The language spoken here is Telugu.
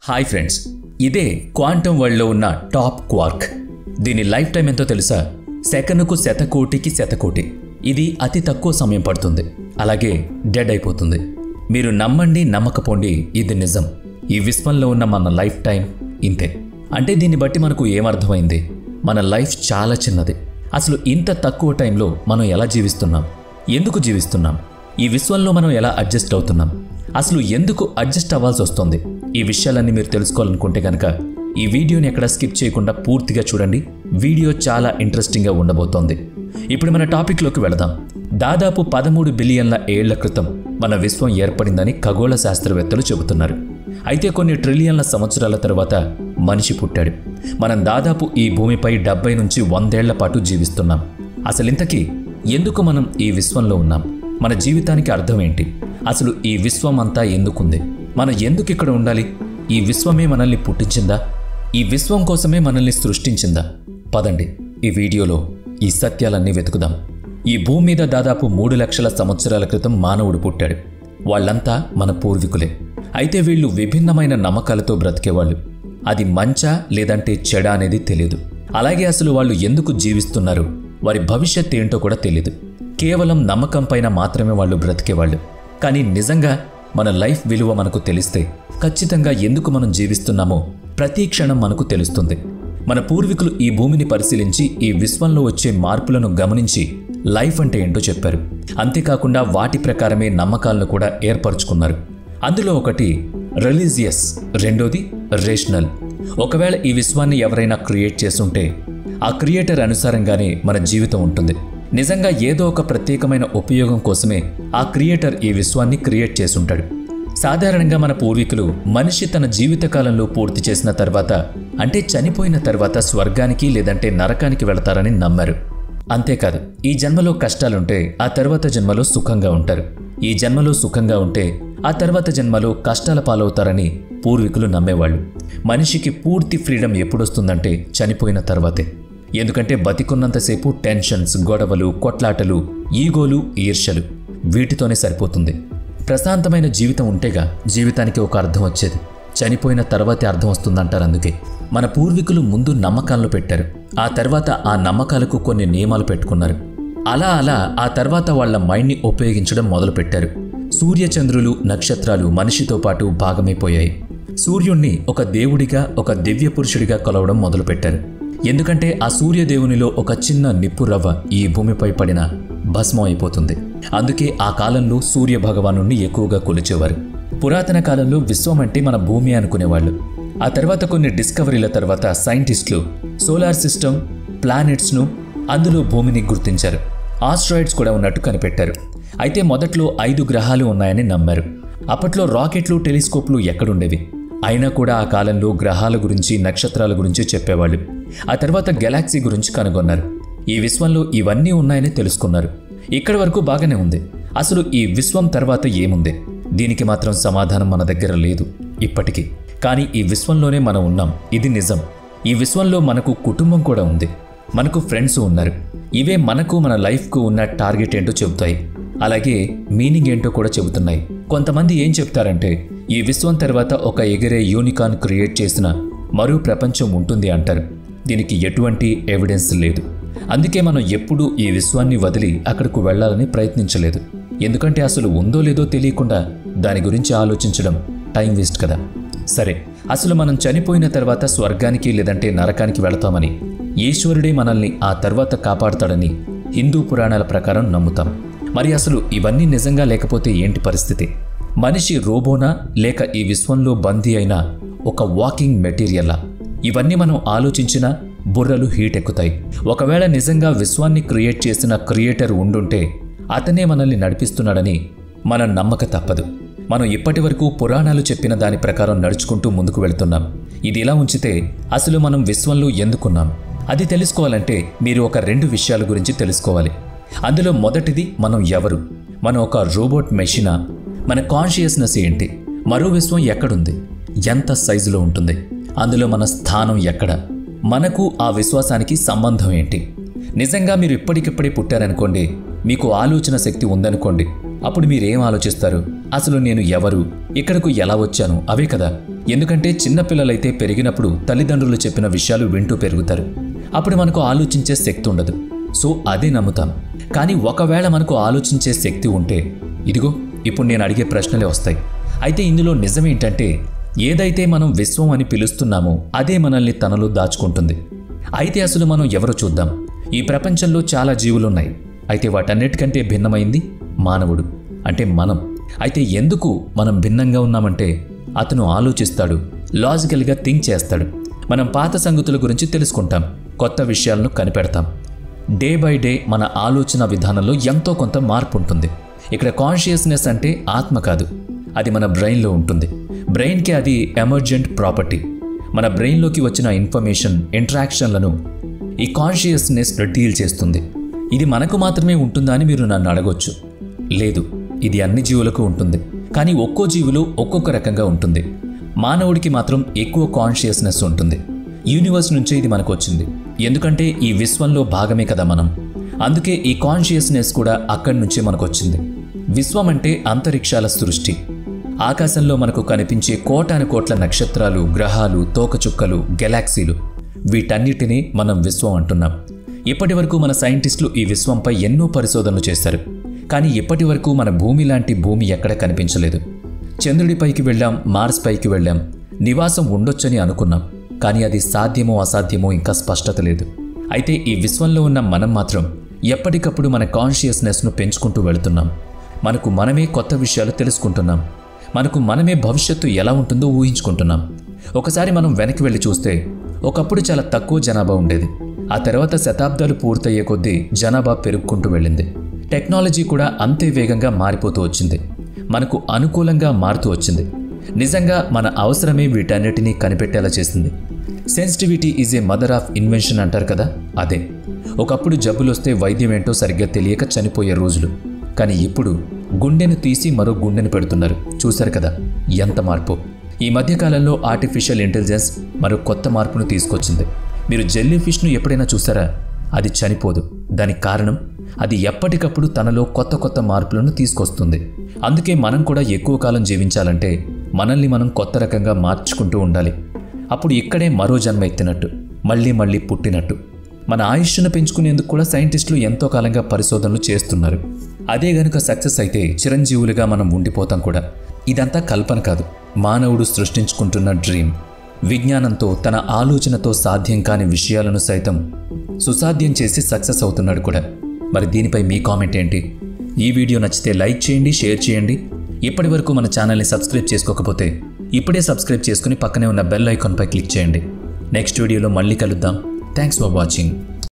హాయ్ ఫ్రెండ్స్, ఇదే క్వాంటమ్ వరల్డ్లో ఉన్న టాప్ క్వార్క్. దీని లైఫ్ టైం ఎంతో తెలుసా? సెకనుకు శతకోటి. ఇది అతి తక్కువ సమయం పడుతుంది, అలాగే డెడ్ అయిపోతుంది. మీరు నమ్మండి నమ్మకపోండి, ఇది నిజం. ఈ విశ్వంలో ఉన్న మన లైఫ్ టైం ఇంతే. అంటే దీన్ని బట్టి మనకు ఏమర్థమైంది? మన లైఫ్ చాలా చిన్నది. అసలు ఇంత తక్కువ టైంలో మనం ఎలా జీవిస్తున్నాం? ఎందుకు జీవిస్తున్నాం? ఈ విశ్వంలో మనం ఎలా అడ్జస్ట్ అవుతున్నాం? అసలు ఎందుకు అడ్జస్ట్ అవ్వాల్సి వస్తుంది? ఈ విషయాలన్నీ మీరు తెలుసుకోవాలనుకుంటే కనుక ఈ వీడియోని ఎక్కడ స్కిప్ చేయకుండా పూర్తిగా చూడండి. వీడియో చాలా ఇంట్రెస్టింగ్గా ఉండబోతోంది. ఇప్పుడు మన టాపిక్లోకి వెళదాం. దాదాపు 13 బిలియన్ల ఏళ్ల క్రితం మన విశ్వం ఏర్పడిందని ఖగోళ శాస్త్రవేత్తలు చెబుతున్నారు. అయితే కొన్ని ట్రిలియన్ల సంవత్సరాల తర్వాత మనిషి పుట్టాడు. మనం దాదాపు ఈ భూమిపై 70 నుంచి 100 ఏళ్ల పాటు జీవిస్తున్నాం. అసలు ఇంతకీ ఎందుకు మనం ఈ విశ్వంలో ఉన్నాం? మన జీవితానికి అర్థం ఏంటి? అసలు ఈ విశ్వం అంతా ఎందుకుంది? మనం ఎందుకు ఇక్కడ ఉండాలి? ఈ విశ్వమే మనల్ని పుట్టించిందా? ఈ విశ్వం కోసమే మనల్ని సృష్టించిందా? పదండి ఈ వీడియోలో ఈ సత్యాలన్నీ వెతుకుదాం. ఈ భూమి మీద దాదాపు 3 లక్షల సంవత్సరాల క్రితం మానవుడు పుట్టాడు. వాళ్ళంతా మన పూర్వీకులే. అయితే వీళ్ళు విభిన్నమైన నమ్మకాలతో బ్రతికేవాళ్ళు. అది మంచా లేదంటే చెడా అనేది తెలియదు. అలాగే అసలు వాళ్ళు ఎందుకు జీవిస్తున్నారు, వారి భవిష్యత్ ఏంటో కూడా తెలియదు. కేవలం నమ్మకం పైన మాత్రమే వాళ్ళు బ్రతికేవాళ్ళు. కానీ నిజంగా మన లైఫ్ విలువ మనకు తెలిస్తే ఖచ్చితంగా ఎందుకు మనం జీవిస్తున్నామో ప్రతి క్షణం మనకు తెలుస్తుంది. మన పూర్వీకులు ఈ భూమిని పరిశీలించి ఈ విశ్వంలో వచ్చే మార్పులను గమనించి లైఫ్ అంటే ఏంటో చెప్పారు. అంతేకాకుండా వాటి ప్రకారమే నమ్మకాలను కూడా ఏర్పరచుకున్నారు. అందులో ఒకటి రిలీజియస్, రెండోది రేషనల్. ఒకవేళ ఈ విశ్వాన్ని ఎవరైనా క్రియేట్ చేసుంటే ఆ క్రియేటర్ అనుసారంగానే మన జీవితం ఉంటుంది. నిజంగా ఏదో ఒక ప్రత్యేకమైన ఉపయోగం కోసమే ఆ క్రియేటర్ ఈ విశ్వాన్ని క్రియేట్ చేసుంటాడు. సాధారణంగా మన పూర్వీకులు మనిషి తన జీవితకాలంలో పూర్తి చేసిన తర్వాత, అంటే చనిపోయిన తర్వాత స్వర్గానికి లేదంటే నరకానికి వెళతారని నమ్మారు. అంతేకాదు, ఈ జన్మలో కష్టాలుంటే ఆ తర్వాత జన్మలో సుఖంగా ఉంటారు. ఈ జన్మలో సుఖంగా ఉంటే ఆ తర్వాత జన్మలో కష్టాల పాలవుతారని పూర్వీకులు నమ్మేవాళ్ళు. మనిషికి పూర్తి ఫ్రీడమ్ ఎప్పుడొస్తుందంటే చనిపోయిన తర్వాతే. ఎందుకంటే బతికున్నంతసేపు టెన్షన్స్, గొడవలు, కొట్లాటలు, ఈగోలు, ఈర్ష్యలు, వీటితోనే సరిపోతుంది. ప్రశాంతమైన జీవితం ఉంటేగా జీవితానికి ఒక అర్థం వచ్చేది. చనిపోయిన తర్వాతే అర్థం వస్తుందంటారు. అందుకే మన పూర్వీకులు ముందు నమ్మకాలను పెట్టారు. ఆ తర్వాత ఆ నమ్మకాలకు కొన్ని నియమాలు పెట్టుకున్నారు. అలా ఆ తర్వాత వాళ్ళ మైండ్ని ఉపయోగించడం మొదలుపెట్టారు. సూర్యచంద్రులు, నక్షత్రాలు మనిషితో పాటు భాగమైపోయాయి. సూర్యుణ్ణి ఒక దేవుడిగా, ఒక దివ్య పురుషుడిగా కొలవడం మొదలుపెట్టారు. ఎందుకంటే ఆ సూర్యదేవునిలో ఒక చిన్న నిప్పు రవ్వ ఈ భూమిపై పడిన భస్మం అయిపోతుంది. అందుకే ఆ కాలంలో సూర్య భగవానుణ్ణి ఎక్కువగా కొలిచేవారు. పురాతన కాలంలో విశ్వం అంటే మన భూమి అనుకునేవాళ్ళు. ఆ తర్వాత కొన్ని డిస్కవరీల తర్వాత సైంటిస్టులు సోలార్ సిస్టమ్, ప్లానెట్స్ను, అందులో భూమిని గుర్తించారు. ఆస్ట్రాయిడ్స్ కూడా ఉన్నట్టు కనిపెట్టారు. అయితే మొదట్లో 5 గ్రహాలు ఉన్నాయని నమ్మారు. అప్పట్లో రాకెట్లు, టెలిస్కోప్లు ఎక్కడుండేవి? అయినా కూడా ఆ కాలంలో గ్రహాల గురించి, నక్షత్రాల గురించి చెప్పేవాళ్ళు. ఆ తర్వాత గెలాక్సీ గురించి కనుగొన్నారు. ఈ విశ్వంలో ఇవన్నీ ఉన్నాయని తెలుసుకున్నారు. ఇక్కడి వరకు బాగానే ఉంది. అసలు ఈ విశ్వం తర్వాత ఏముంది? దీనికి మాత్రం సమాధానం మన దగ్గర లేదు ఇప్పటికీ. కానీ ఈ విశ్వంలోనే మనం ఉన్నాం, ఇది నిజం. ఈ విశ్వంలో మనకు కుటుంబం కూడా ఉంది, మనకు ఫ్రెండ్స్ ఉన్నారు. ఇవే మనకు, మన లైఫ్కు ఉన్న టార్గెట్ ఏంటో చెబుతాయి. అలాగే మీనింగ్ ఏంటో కూడా చెబుతున్నాయి. కొంతమంది ఏం చెప్తారంటే ఈ విశ్వం తర్వాత ఒక ఎగిరే యూనికార్న్ క్రియేట్ చేసిన మరో ప్రపంచం ఉంటుంది అంటారు. దీనికి ఎటువంటి ఎవిడెన్స్ లేదు. అందుకే మనం ఎప్పుడూ ఈ విశ్వాన్ని వదిలి అక్కడకు వెళ్లాలని ప్రయత్నించలేదు. ఎందుకంటే అసలు ఉందో లేదో తెలియకుండా దాని గురించి ఆలోచించడం టైం వేస్ట్ కదా. సరే, అసలు మనం చనిపోయిన తర్వాత స్వర్గానికి లేదంటే నరకానికి వెళతామని, ఈశ్వరుడే మనల్ని ఆ తర్వాత కాపాడతాడని హిందూ పురాణాల ప్రకారం నమ్ముతాం. మరి అసలు ఇవన్నీ నిజంగా లేకపోతే ఏంటి పరిస్థితి? మనిషి రోబోనా, లేక ఈ విశ్వంలో బందీ అయిన ఒక వాకింగ్ మెటీరియలా? ఇవన్నీ మనం ఆలోచించినా బుర్రలు హీట్ ఎక్కుతాయి. ఒకవేళ నిజంగా విశ్వాన్ని క్రియేట్ చేసిన క్రియేటర్ ఉండుంటే అతనే మనల్ని నడిపిస్తున్నాడని మనం నమ్మక తప్పదు. మనం ఇప్పటి వరకు పురాణాలు చెప్పిన దాని ప్రకారం నడుచుకుంటూ ముందుకు వెళ్తున్నాం. ఇది ఇలా ఉంచితే అసలు మనం విశ్వంలో ఎందుకున్నాం? అది తెలుసుకోవాలంటే మీరు ఒక 2 విషయాల గురించి తెలుసుకోవాలి. అందులో మొదటిది, మనం ఎవరు? మనం ఒక రోబోట్ మెషినా? మన కాన్షియస్నెస్ ఏంటి? మరో విశ్వం ఎక్కడుంది? ఎంత సైజులో ఉంటుంది? అందులో మన స్థానం ఎక్కడ? మనకు ఆ విశ్వాసానికి సంబంధం ఏంటి? నిజంగా మీరు ఇప్పటికిప్పుడే పుట్టారనుకోండి, మీకు ఆలోచన శక్తి ఉందనుకోండి, అప్పుడు మీరేం ఆలోచిస్తారు? అసలు నేను ఎవరు, ఇక్కడకు ఎలా వచ్చాను, అవే కదా. ఎందుకంటే చిన్నపిల్లలైతే పెరిగినప్పుడు తల్లిదండ్రులు చెప్పిన విషయాలు వింటూ పెరుగుతారు. అప్పుడు మనకు ఆలోచించే శక్తి ఉండదు. సో అదే నమ్ముతాం. కానీ ఒకవేళ మనకు ఆలోచించే శక్తి ఉంటే ఇదిగో ఇప్పుడు నేను అడిగే ప్రశ్నలే వస్తాయి. అయితే ఇందులో నిజమేంటంటే ఏదైతే మనం విశ్వం అని పిలుస్తున్నామో అదే మనల్ని తనలో దాచుకుంటుంది. అయితే అసలు మనం ఎవరో చూద్దాం. ఈ ప్రపంచంలో చాలా జీవులున్నాయి. అయితే వాటన్నిటికంటే భిన్నమైంది మానవుడు, అంటే మనం. అయితే ఎందుకు మనం భిన్నంగా ఉన్నామంటే అతను ఆలోచిస్తాడు, లాజికల్గా థింక్ చేస్తాడు. మనం పాత సంగతుల గురించి తెలుసుకుంటాం, కొత్త విషయాలను కనిపెడతాం. డే బై డే మన ఆలోచన విధానంలో ఎంతో కొంత మార్పు ఉంటుంది. ఇక్కడ కాన్షియస్నెస్ అంటే ఆత్మ కాదు, అది మన బ్రెయిన్లో ఉంటుంది. బ్రెయిన్కి అది ఎమర్జెంట్ ప్రాపర్టీ. మన బ్రెయిన్లోకి వచ్చిన ఇన్ఫర్మేషన్, ఇంటరాక్షన్లను ఈ కాన్షియస్నెస్ డీల్ చేస్తుంది. ఇది మనకు మాత్రమే ఉంటుందా అని మీరు నన్ను అడగొచ్చు. లేదు, ఇది అన్ని జీవులకు ఉంటుంది. కానీ ఒక్కో జీవులు ఒక్కొక్క రకంగా ఉంటుంది. మానవుడికి మాత్రం ఎక్కువ కాన్షియస్నెస్ ఉంటుంది. యూనివర్స్ నుంచే ఇది మనకు వచ్చింది. ఎందుకంటే ఈ విశ్వంలో భాగమే కదా మనం. అందుకే ఈ కాన్షియస్నెస్ కూడా అక్కడి నుంచే మనకు వచ్చింది. విశ్వం అంటే అంతరిక్షాల సృష్టి. ఆకాశంలో మనకు కనిపించే కోటాను కోట్ల నక్షత్రాలు, గ్రహాలు, తోకచుక్కలు, గెలాక్సీలు, వీటన్నిటినీ మనం విశ్వం అంటున్నాం. ఇప్పటి వరకు మన సైంటిస్టులు ఈ విశ్వంపై ఎన్నో పరిశోధనలు చేశారు. కానీ ఇప్పటి వరకు మన భూమి లాంటి భూమి ఎక్కడ కనిపించలేదు. చంద్రుడిపైకి వెళ్ళాం, మార్స్ పైకి వెళ్ళాం, నివాసం ఉండొచ్చని అనుకున్నాం. కానీ అది సాధ్యమో అసాధ్యమో ఇంకా స్పష్టత లేదు. అయితే ఈ విశ్వంలో ఉన్న మనం మాత్రం ఎప్పటికప్పుడు మన కాన్షియస్నెస్ను పెంచుకుంటూ వెళుతున్నాం. మనకు మనమే కొత్త విషయాలు తెలుసుకుంటున్నాం. మనకు మనమే భవిష్యత్తు ఎలా ఉంటుందో ఊహించుకుంటున్నాం. ఒకసారి మనం వెనక్కి వెళ్ళి చూస్తే ఒకప్పుడు చాలా తక్కువ జనాభా ఉండేది. ఆ తర్వాత శతాబ్దాలు పూర్తయ్యే కొద్దీ జనాభా పెరుగుకుంటూ వెళ్ళింది. టెక్నాలజీ కూడా అంతే వేగంగా మారిపోతూ వచ్చింది. మనకు అనుకూలంగా మారుతూ వచ్చింది. నిజంగా మన అవసరమే వీటన్నిటినీ కనిపెట్టేలా చేసింది. Sensitivity is a mother of invention అంటారు కదా, అదే. ఒకప్పుడు జబ్బులు వస్తే వైద్యం ఏంటో సరిగ్గా తెలియక చనిపోయే రోజులు. కానీ ఇప్పుడు గుండెను తీసి మరో గుండెను పెడుతున్నారు. చూశారు కదా ఎంత మార్పు. ఈ మధ్యకాలంలో ఆర్టిఫిషియల్ ఇంటెలిజెన్స్ మరో కొత్త మార్పును తీసుకొచ్చింది. మీరు జెల్లీ ఫిష్ను ఎప్పుడైనా చూసారా? అది చనిపోదు. దానికి కారణం అది ఎప్పటికప్పుడు తనలో కొత్త కొత్త మార్పులను తీసుకొస్తుంది. అందుకే మనం కూడా ఎక్కువ కాలం జీవించాలంటే మనల్ని మనం కొత్త రకంగా మార్చుకుంటూ ఉండాలి. అప్పుడు ఇక్కడే మరో జన్మ ఎత్తినట్టు, మళ్ళీ మళ్ళీ పుట్టినట్టు. మన ఆయుష్ను పెంచుకునేందుకు కూడా సైంటిస్టులు ఎంతో కాలంగా పరిశోధనలు చేస్తున్నారు. అదే గనుక సక్సెస్ అయితే చిరంజీవులుగా మనం ఉండిపోతాం కూడా. ఇదంతా కల్పన కాదు, మానవుడు సృష్టించుకుంటున్న డ్రీమ్. విజ్ఞానంతో, తన ఆలోచనతో సాధ్యం కాని విషయాలను సైతం సుసాధ్యం చేసి సక్సెస్ అవుతున్నాడు కూడా. మరి దీనిపై మీ కామెంట్ ఏంటి? ఈ వీడియో నచ్చితే లైక్ చేయండి, షేర్ చేయండి. ఇప్పటి వరకు మన ఛానల్ని సబ్స్క్రైబ్ చేసుకోకపోతే ఇప్పుడే సబ్స్క్రైబ్ చేసుకుని పక్కనే ఉన్న బెల్ ఐకాన్పై క్లిక్ చేయండి. నెక్స్ట్ వీడియోలో మళ్ళీ కలుద్దాం. Thanks for watching.